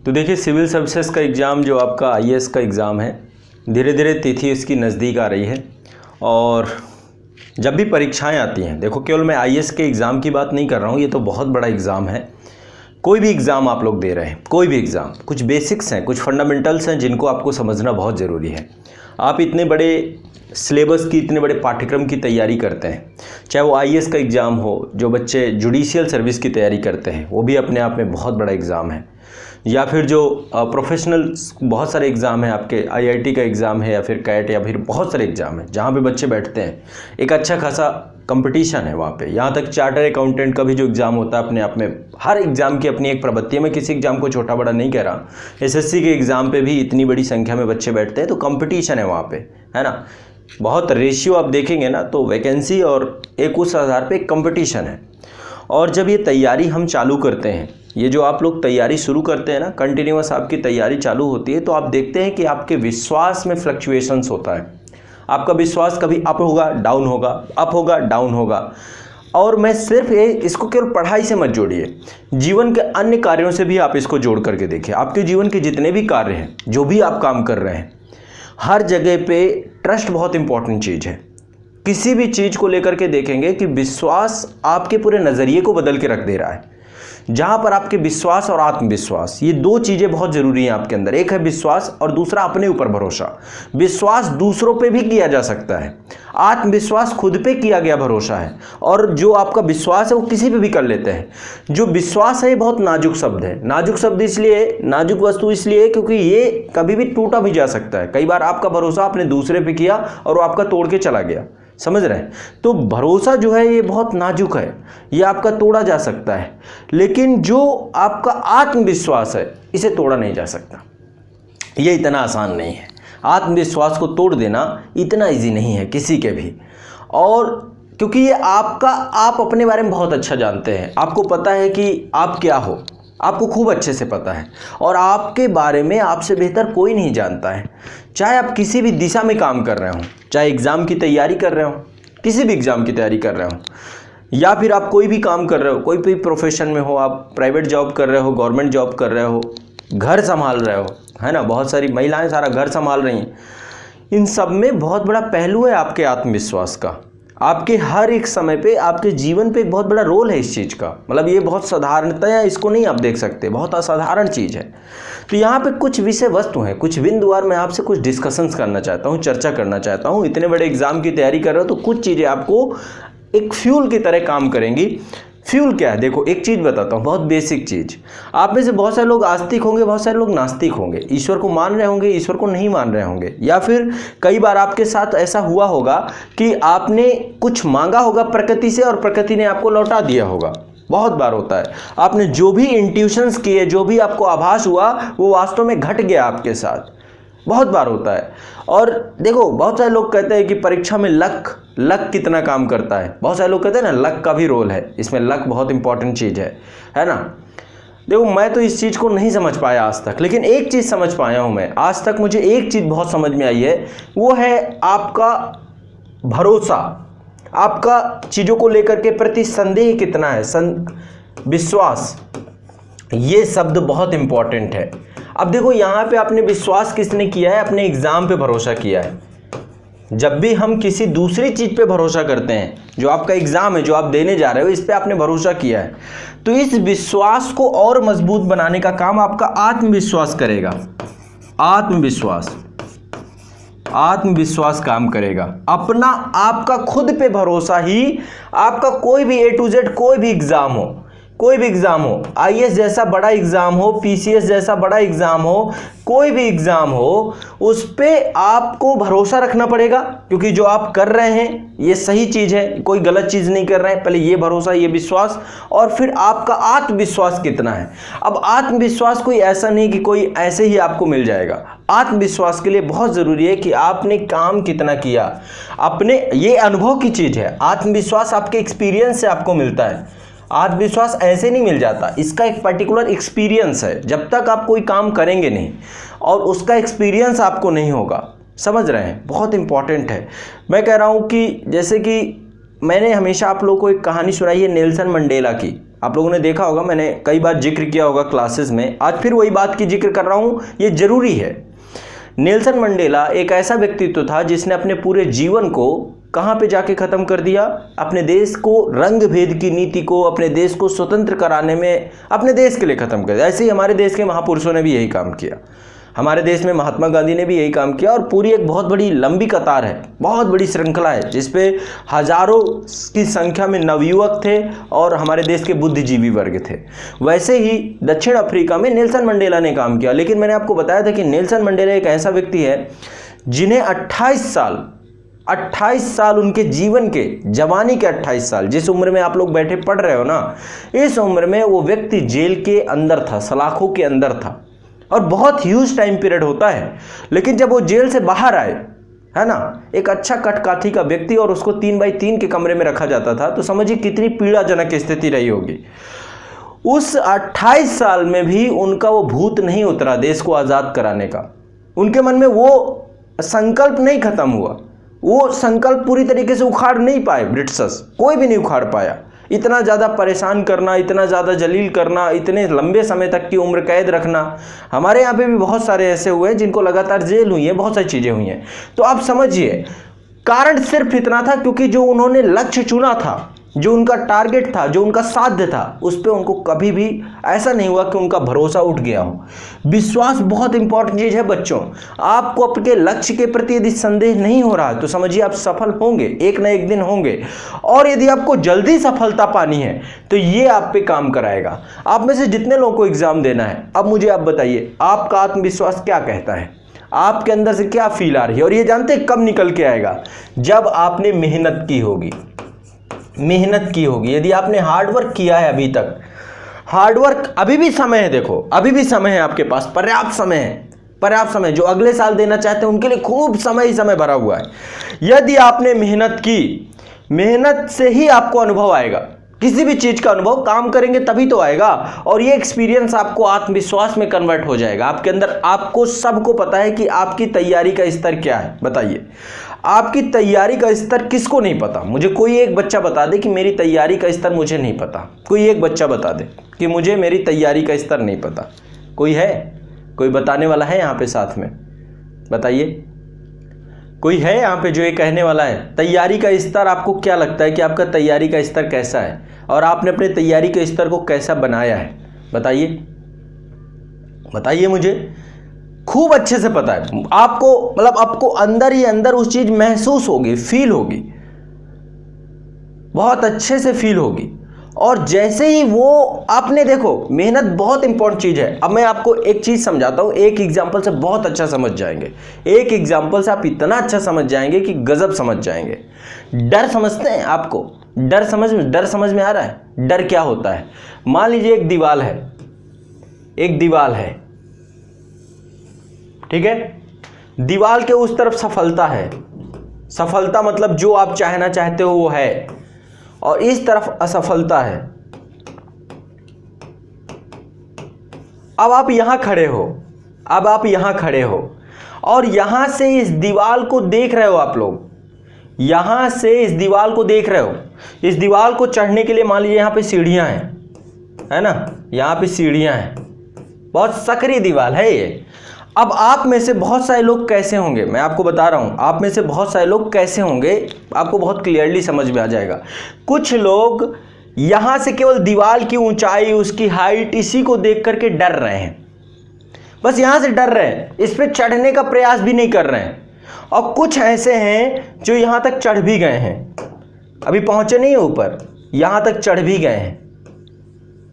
तो देखिए, civil services का एग्ज़ाम जो आपका आईएएस का एग्ज़ाम है, धीरे धीरे तिथि इसकी नज़दीक आ रही है। और जब भी परीक्षाएं आती हैं, देखो केवल मैं आईएएस के एग्ज़ाम की बात नहीं कर रहा हूँ, ये तो बहुत बड़ा एग्ज़ाम है। कोई भी एग्ज़ाम आप लोग दे रहे हैं, कोई भी एग्ज़ाम, कुछ बेसिक्स हैं, कुछ फंडामेंटल्स हैं जिनको आपको समझना बहुत ज़रूरी है। आप इतने बड़े सिलेबस की, इतने बड़े पाठ्यक्रम की तैयारी करते हैं, चाहे वो आईएएस का एग्ज़ाम हो, जो बच्चे जुडिशियल सर्विस की तैयारी करते हैं वो भी अपने आप में बहुत बड़ा एग्ज़ाम है, या फिर जो प्रोफेशनल बहुत सारे एग्ज़ाम हैं, आपके आईआईटी का एग्ज़ाम है या फिर कैट या फिर बहुत सारे एग्ज़ाम हैं जहाँ पे बच्चे बैठते हैं। एक अच्छा खासा कंपटीशन है वहाँ पे। यहाँ तक चार्टर अकाउंटेंट का भी जो एग्ज़ाम होता है, अपने आप में हर एग्ज़ाम की अपनी एक प्रवृत्ति है। मैं किसी एग्ज़ाम को छोटा बड़ा नहीं कह रहा। एसएससी के एग्ज़ाम पे भी इतनी बड़ी संख्या में बच्चे बैठते हैं, तो कंपटीशन है वहाँ पे, है ना। बहुत रेशियो आप देखेंगे ना, तो वैकेंसी और एक उस आधार पे एक कंपटीशन है। और जब ये तैयारी हम चालू करते हैं, ये जो आप लोग तैयारी शुरू करते हैं ना, कंटिन्यूअस आपकी तैयारी चालू होती है, तो आप देखते हैं कि आपके विश्वास में फ्लक्चुएशंस होता है। आपका विश्वास कभी अप होगा, डाउन होगा, अप होगा, डाउन होगा। और मैं सिर्फ इसको केवल पढ़ाई से मत जोड़िए, जीवन के अन्य कार्यों से भी आप इसको जोड़ करके देखिए। आपके जीवन के जितने भी कार्य हैं, जो भी आप काम कर रहे हैं, हर जगह पे ट्रस्ट बहुत इंपॉर्टेंट चीज़ है। किसी भी चीज़ को लेकर के देखेंगे कि विश्वास आपके पूरे नज़रिए को बदल के रख दे रहा है। जहाँ पर आपके विश्वास और आत्मविश्वास, ये दो चीज़ें बहुत ज़रूरी हैं आपके अंदर। एक है विश्वास और दूसरा अपने ऊपर भरोसा। विश्वास दूसरों पे भी किया जा सकता है, आत्मविश्वास खुद पे किया गया भरोसा है। और जो आपका विश्वास है वो किसी पे भी कर लेते हैं। जो विश्वास है ये बहुत नाजुक शब्द है। नाजुक शब्द इसलिए, नाजुक वस्तु इसलिए क्योंकि ये कभी भी टूटा भी जा सकता है। कई बार आपका भरोसा आपने दूसरे पे किया और वो आपका तोड़ के चला गया, समझ रहे हैं। तो भरोसा जो है ये बहुत नाजुक है, ये आपका तोड़ा जा सकता है। लेकिन जो आपका आत्मविश्वास है, इसे तोड़ा नहीं जा सकता। ये इतना आसान नहीं है। आत्मविश्वास को तोड़ देना इतना इजी नहीं है किसी के भी। और क्योंकि ये आपका, आप अपने बारे में बहुत अच्छा जानते हैं। आपको पता है कि आप क्या हो, आपको खूब अच्छे से पता है। और आपके बारे में आपसे बेहतर कोई नहीं जानता है। चाहे आप किसी भी दिशा में काम कर रहे हो, चाहे एग्ज़ाम की तैयारी कर रहे हो, किसी भी एग्ज़ाम की तैयारी कर रहे हो, या फिर आप कोई भी काम कर रहे हो, कोई भी प्रोफेशन में हो, आप प्राइवेट जॉब कर रहे हो, गवर्नमेंट जॉब कर रहे हो, घर संभाल रहे हो, है ना। बहुत सारी महिलाएं सारा घर संभाल रही हैं। इन सब में बहुत बड़ा पहलू है आपके आत्मविश्वास का। आपके हर एक समय पे, आपके जीवन पे एक बहुत बड़ा रोल है इस चीज़ का। मतलब ये बहुत साधारणतया इसको नहीं आप देख सकते, बहुत असाधारण चीज़ है। तो यहाँ पे कुछ विषय वस्तु हैं, कुछ बिंदुवार मैं आपसे कुछ डिस्कशंस करना चाहता हूँ, चर्चा करना चाहता हूँ। इतने बड़े एग्जाम की तैयारी कर रहे हो तो कुछ चीज़ें आपको एक फ्यूल की तरह काम करेंगी। फ्यूल क्या है? देखो, एक चीज़ बताता हूँ, बहुत बेसिक चीज़। आप में से बहुत सारे लोग आस्तिक होंगे, बहुत सारे लोग नास्तिक होंगे। ईश्वर को मान रहे होंगे, ईश्वर को नहीं मान रहे होंगे। या फिर कई बार आपके साथ ऐसा हुआ होगा कि आपने कुछ मांगा होगा प्रकृति से और प्रकृति ने आपको लौटा दिया होगा। बहुत बार होता है। आपने जो भी इंट्यूशंस किए, जो भी आपको आभास हुआ, वो वास्तव में घट गया आपके साथ। बहुत बार होता है। और देखो, बहुत सारे लोग कहते हैं कि परीक्षा में लक कितना काम करता है। बहुत सारे लोग कहते हैं ना, लक का भी रोल है इसमें। लक बहुत इंपॉर्टेंट चीज़ है ना। देखो, मैं तो इस चीज़ को नहीं समझ पाया आज तक, लेकिन एक चीज़ समझ पाया हूँ मैं आज तक। मुझे एक चीज़ बहुत समझ में आई है, वो है आपका भरोसा। आपका चीज़ों को लेकर के प्रति संदेह कितना है, विश्वास। ये शब्द बहुत इंपॉर्टेंट है। अब देखो, यहाँ पे आपने विश्वास किसने किया है? अपने एग्जाम पे भरोसा किया है। जब भी हम किसी दूसरी चीज पे भरोसा करते हैं, जो आपका एग्जाम है, जो आप देने जा रहे हो, इस पे आपने भरोसा किया है, तो इस विश्वास को और मजबूत बनाने का काम आपका आत्मविश्वास करेगा। आत्मविश्वास काम करेगा। अपना, आपका खुद पे भरोसा ही आपका कोई भी A to Z कोई भी एग्जाम हो, आईएएस जैसा बड़ा एग्जाम हो, पीसीएस जैसा बड़ा एग्जाम हो, कोई भी एग्जाम हो, उस पे आपको भरोसा रखना पड़ेगा। क्योंकि जो आप कर रहे हैं ये सही चीज है, कोई गलत चीज नहीं कर रहे हैं। पहले ये भरोसा, ये विश्वास, और फिर आपका आत्मविश्वास कितना है। अब आत्मविश्वास कोई ऐसा नहीं कि कोई ऐसे ही आपको मिल जाएगा। आत्मविश्वास के लिए बहुत जरूरी है कि आपने काम कितना किया, अपने, ये अनुभव की चीज है। आत्मविश्वास आपके एक्सपीरियंस से आपको मिलता है। आत्मविश्वास ऐसे नहीं मिल जाता, इसका एक पर्टिकुलर एक्सपीरियंस है। जब तक आप कोई काम करेंगे नहीं और उसका एक्सपीरियंस आपको नहीं होगा, समझ रहे हैं, बहुत इंपॉर्टेंट है। मैं कह रहा हूँ कि जैसे कि मैंने हमेशा आप लोगों को एक कहानी सुनाई है नेल्सन मंडेला की। आप लोगों ने देखा होगा, मैंने कई बार जिक्र किया होगा क्लासेस में, आज फिर वही बात की जिक्र कर रहा हूँ, ये जरूरी है। नेल्सन मंडेला एक ऐसा व्यक्तित्व था जिसने अपने पूरे जीवन को कहाँ पे जाके ख़त्म कर दिया, अपने देश को रंग भेद की नीति को, अपने देश को स्वतंत्र कराने में अपने देश के लिए ख़त्म कर दिया। ऐसे ही हमारे देश के महापुरुषों ने भी यही काम किया, हमारे देश में महात्मा गांधी ने भी यही काम किया। और पूरी एक बहुत बड़ी लंबी कतार है, बहुत बड़ी श्रृंखला है जिसपे हजारों की संख्या में नवयुवक थे और हमारे देश के बुद्धिजीवी वर्ग थे। वैसे ही दक्षिण अफ्रीका में नेल्सन मंडेला ने काम किया। लेकिन मैंने आपको बताया था कि नेल्सन मंडेला एक ऐसा व्यक्ति है जिन्हें 28 साल उनके जीवन के, जवानी के 28 साल, जिस उम्र में आप लोग बैठे पढ़ रहे हो ना, इस उम्र में वो व्यक्ति जेल के अंदर था, सलाखों के अंदर था। और बहुत ह्यूज टाइम पीरियड होता है। लेकिन जब वो जेल से बाहर आए, है ना, एक अच्छा कटकाठी का व्यक्ति, और उसको 3x3 के कमरे में रखा जाता था, तो समझिए कितनी पीड़ाजनक स्थिति रही होगी। उस 28 साल में भी उनका वो भूत नहीं उतरा देश को आज़ाद कराने का। उनके मन में वो संकल्प नहीं खत्म हुआ, वो संकल्प पूरी तरीके से उखाड़ नहीं पाए ब्रिटिशर्स, कोई भी नहीं उखाड़ पाया। इतना ज़्यादा परेशान करना, इतना ज़्यादा जलील करना, इतने लंबे समय तक की उम्र कैद रखना, हमारे यहाँ पे भी बहुत सारे ऐसे हुए हैं जिनको लगातार जेल हुई है, बहुत सारी चीज़ें हुई हैं। तो आप समझिए कारण सिर्फ इतना था क्योंकि जो उन्होंने लक्ष्य चुना था, जो उनका टारगेट था, जो उनका साध्य था, उस पर उनको कभी भी ऐसा नहीं हुआ कि उनका भरोसा उठ गया हो। विश्वास बहुत इंपॉर्टेंट चीज़ है बच्चों। आपको अपने लक्ष्य के प्रति यदि संदेह नहीं हो रहा है तो समझिए आप सफल होंगे, एक ना एक दिन होंगे। और यदि आपको जल्दी सफलता पानी है तो ये आप पे काम कराएगा। आप में से जितने लोगों को एग्जाम देना है, अब मुझे आप बताइए आपका आत्मविश्वास क्या कहता है, आपके अंदर से क्या फील आ रही है। और ये जानते हैं कब निकल के आएगा, जब आपने मेहनत की होगी, मेहनत की होगी। यदि आपने हार्डवर्क किया है अभी तक, हार्डवर्क, अभी भी समय है, देखो अभी भी समय है आपके पास, पर्याप्त समय है, पर्याप्त समय। जो अगले साल देना चाहते हैं उनके लिए खूब समय ही समय भरा हुआ है। यदि आपने मेहनत की, मेहनत से ही आपको अनुभव आएगा, किसी भी चीज का अनुभव काम करेंगे तभी तो आएगा। और ये एक्सपीरियंस आपको आत्मविश्वास में कन्वर्ट हो जाएगा आपके अंदर। आपको सबको पता है कि आपकी तैयारी का स्तर क्या है। बताइए आपकी तैयारी का स्तर किसको नहीं पता? मुझे कोई एक बच्चा बता दे कि मेरी तैयारी का स्तर मुझे नहीं पता। कोई एक बच्चा बता दे कि मुझे मेरी तैयारी का स्तर नहीं पता। कोई है? कोई बताने वाला है यहाँ पे साथ में? बताइए, कोई है यहाँ पे जो ये कहने वाला है तैयारी का स्तर? आपको क्या लगता है कि आपका तैयारी का स्तर कैसा है और आपने अपने तैयारी के स्तर को कैसा बनाया है? बताइए, बताइए मुझे। खूब अच्छे से पता है आपको, मतलब आपको अंदर ही अंदर उस चीज महसूस होगी, फील होगी, बहुत अच्छे से फील होगी। और जैसे ही वो आपने, देखो मेहनत बहुत इंपॉर्टेंट चीज है। अब मैं आपको एक चीज समझाता हूं, एक एग्जांपल से बहुत अच्छा समझ जाएंगे। एक एग्जांपल से आप इतना अच्छा समझ जाएंगे कि गजब समझ जाएंगे। डर समझते हैं? आपको डर समझ में आ रहा है? डर क्या होता है? मान लीजिए एक दीवार है, एक दीवार है, ठीक है, दीवार के उस तरफ सफलता है। सफलता मतलब जो आप चाहना चाहते हो वो है, और इस तरफ असफलता है। अब आप यहां खड़े हो, अब आप यहां खड़े हो और यहां से इस दीवार को देख रहे हो। आप लोग यहां से इस दीवार को देख रहे हो। इस दीवार को चढ़ने के लिए मान लीजिए यहां पे सीढ़ियां हैं, है ना, यहां पे सीढ़ियां हैं, बहुत सकरी दीवार है ये। अब आप में से बहुत सारे लोग कैसे होंगे, मैं आपको बता रहा हूं, आप में से बहुत सारे लोग कैसे होंगे आपको बहुत क्लियरली समझ में आ जाएगा। कुछ लोग यहां से केवल दीवार की ऊंचाई, उसकी हाइट, इसी को देख करके डर रहे हैं, बस यहां से डर रहे हैं, इस पे चढ़ने का प्रयास भी नहीं कर रहे हैं। और कुछ ऐसे हैं जो यहां तक चढ़ भी गए हैं, अभी पहुंचे नहीं ऊपर, यहां तक चढ़ भी गए हैं,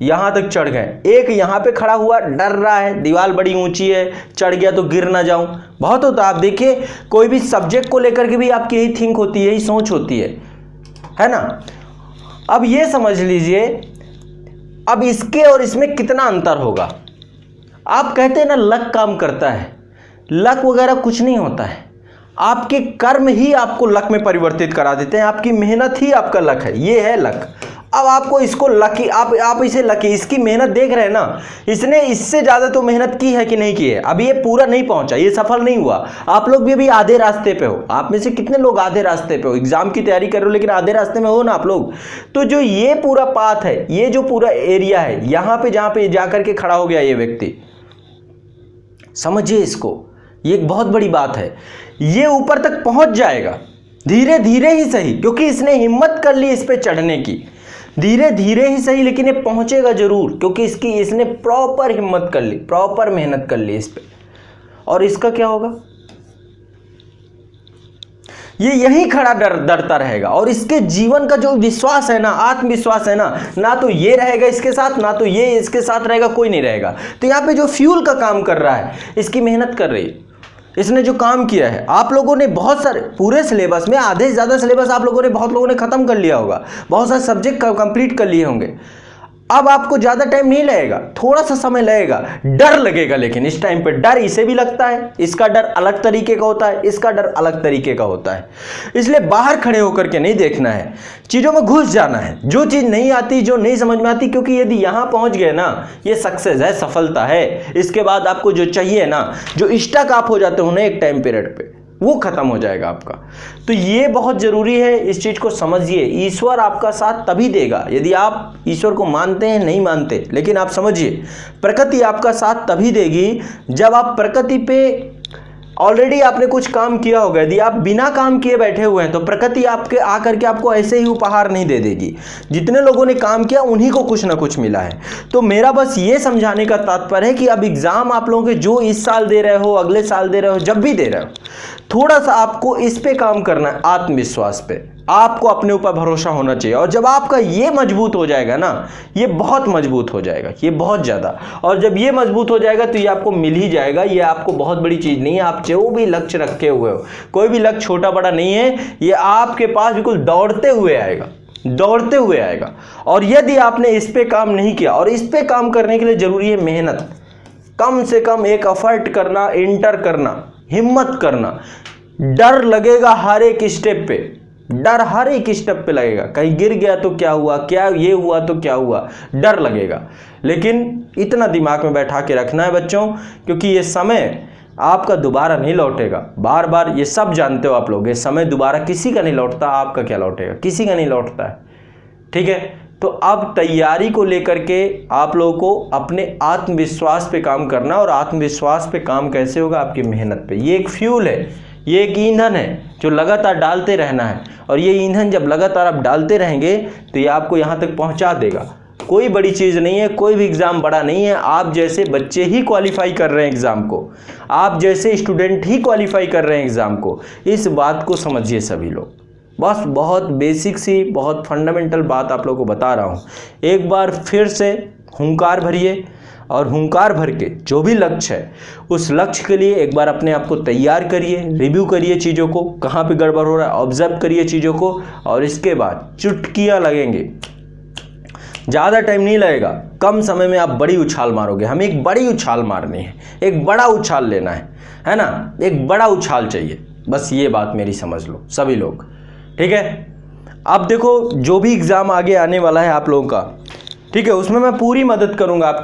यहां तक चढ़ गए। एक यहां पे खड़ा हुआ डर रहा है, दीवार बड़ी ऊंची है, चढ़ गया तो गिर ना जाऊं। बहुत होता है, आप देखिए कोई भी सब्जेक्ट को लेकर के भी आपकी यही थिंक होती है, यही सोच होती है ना। अब ये समझ लीजिए, अब इसके और इसमें कितना अंतर होगा। आप कहते हैं ना लक काम करता है, लक वगैरह कुछ नहीं होता है। आपके कर्म ही आपको लक में परिवर्तित करा देते हैं, आपकी मेहनत ही आपका लक है, ये है लक। अब आपको इसको लकी, आप इसे लकी, इसकी मेहनत देख रहे हैं ना, इसने इससे ज़्यादा तो मेहनत की है कि नहीं की है, अभी ये पूरा नहीं पहुंचा, ये सफल नहीं हुआ। आप लोग भी अभी आधे रास्ते पे हो। आप में से कितने लोग आधे रास्ते पे हो, एग्जाम की तैयारी कर रहे हो लेकिन आधे रास्ते में हो ना आप लोग। तो जो ये पूरा पाथ है, ये जो पूरा एरिया है, यहाँ पे जहाँ पे जाकर के खड़ा हो गया ये व्यक्ति, समझिए इसको, ये एक बहुत बड़ी बात है। ये ऊपर तक पहुंच जाएगा धीरे धीरे ही सही, क्योंकि इसने हिम्मत कर ली इस पे चढ़ने की, धीरे धीरे ही सही, लेकिन ये पहुंचेगा जरूर, क्योंकि इसने प्रॉपर हिम्मत कर ली, प्रॉपर मेहनत कर ली इस पे। और इसका क्या होगा, ये यहीं खड़ा डरता रहेगा, और इसके जीवन का जो विश्वास है ना, आत्मविश्वास है ना तो ये रहेगा इसके साथ, ना तो ये इसके साथ रहेगा, कोई नहीं रहेगा। तो यहाँ पे जो फ्यूल का काम कर रहा है, इसकी मेहनत कर रही है, इसने जो काम किया है। आप लोगों ने बहुत सारे, पूरे सिलेबस में आधे से ज़्यादा सिलेबस आप लोगों ने, बहुत लोगों ने ख़त्म कर लिया होगा, बहुत सारे सब्जेक्ट कंप्लीट कर लिए होंगे। अब आपको ज़्यादा टाइम नहीं लगेगा, थोड़ा सा समय लगेगा, डर लगेगा, लेकिन इस टाइम पे डर इसे भी लगता है, इसका डर अलग तरीके का होता है, इसका डर अलग तरीके का होता है। इसलिए बाहर खड़े होकर के नहीं देखना है, चीज़ों में घुस जाना है, जो चीज़ नहीं आती, जो नहीं समझ में आती, क्योंकि यदि यहाँ पहुँच गए ना, ये सक्सेस है, सफलता है। इसके बाद आपको जो चाहिए ना, जो स्टक आप हो जाते हो ना एक टाइम पीरियड पे, वो खत्म हो जाएगा आपका। तो ये बहुत जरूरी है, इस चीज को समझिए। ईश्वर आपका साथ तभी देगा, यदि आप ईश्वर को मानते हैं, नहीं मानते, लेकिन आप समझिए, प्रकृति आपका साथ तभी देगी जब आप प्रकृति पे ऑलरेडी आपने कुछ काम किया होगा। यदि आप बिना काम किए बैठे हुए हैं तो प्रकृति आपके आकर के आपको ऐसे ही उपहार नहीं दे देगी। जितने लोगों ने काम किया उन्हीं को कुछ ना कुछ मिला है। तो मेरा बस ये समझाने का तात्पर्य है कि अब एग्जाम आप लोगों के जो इस साल दे रहे हो, अगले साल दे रहे हो, जब भी दे रहे हो, थोड़ा सा आपको इस पे काम करना है, आत्मविश्वास पे। आपको अपने ऊपर भरोसा होना चाहिए, और जब आपका ये मजबूत हो जाएगा ना, ये बहुत मजबूत हो जाएगा, ये बहुत ज़्यादा, और जब ये मजबूत हो जाएगा तो ये आपको मिल ही जाएगा। ये आपको बहुत बड़ी चीज़ नहीं है, आप जो भी लक्ष्य रखे हुए हो, कोई भी लक्ष्य छोटा बड़ा नहीं है, ये आपके पास बिल्कुल दौड़ते हुए आएगा, दौड़ते हुए आएगा। और यदि आपने इस पे काम नहीं किया, और इस पे काम करने के लिए ज़रूरी है मेहनत, कम से कम एक एफर्ट करना, इंटर करना, हिम्मत करना। डर लगेगा हर एक स्टेप पे, डर हर एक स्टेप पे लगेगा, कहीं गिर गया तो क्या हुआ, क्या ये हुआ तो क्या हुआ, डर लगेगा। लेकिन इतना दिमाग में बैठा के रखना है बच्चों, क्योंकि ये समय आपका दोबारा नहीं लौटेगा। बार बार ये सब जानते हो आप लोग, ये समय दोबारा किसी का नहीं लौटता, आपका क्या लौटेगा, किसी का नहीं लौटता है। ठीक है, तो अब तैयारी को लेकर के आप लोगों को अपने आत्मविश्वास पे काम करना, और आत्मविश्वास पे काम कैसे होगा, आपकी मेहनत पे। ये एक फ्यूल है, ये एक ईंधन है जो लगातार डालते रहना है, और ये ईंधन जब लगातार आप डालते रहेंगे तो ये आपको यहाँ तक पहुँचा देगा। कोई बड़ी चीज़ नहीं है, कोई भी एग्ज़ाम बड़ा नहीं है। आप जैसे बच्चे ही क्वालिफाई कर रहे हैं एग्ज़ाम को, आप जैसे स्टूडेंट ही क्वालिफाई कर रहे हैं एग्ज़ाम को। इस बात को समझिए सभी लोग। बस बहुत बेसिक सी, बहुत फंडामेंटल बात आप लोगों को बता रहा हूँ। एक बार फिर से हुंकार भरिए, और हुंकार भर के जो भी लक्ष्य है, उस लक्ष्य के लिए एक बार अपने आप को तैयार करिए, रिव्यू करिए चीज़ों को, कहाँ पे गड़बड़ हो रहा है, ऑब्जर्व करिए चीज़ों को, और इसके बाद चुटकियाँ लगेंगे। ज़्यादा टाइम नहीं लगेगा, कम समय में आप बड़ी उछाल मारोगे। हमें एक बड़ी उछाल मारनी है, एक बड़ा उछाल लेना है ना, एक बड़ा उछाल चाहिए। बस ये बात मेरी समझ लो सभी लोग, ठीक है। अब देखो, जो भी एग्ज़ाम आगे आने वाला है आप लोगों का, ठीक है, उसमें मैं पूरी मदद करूँगा आपकी।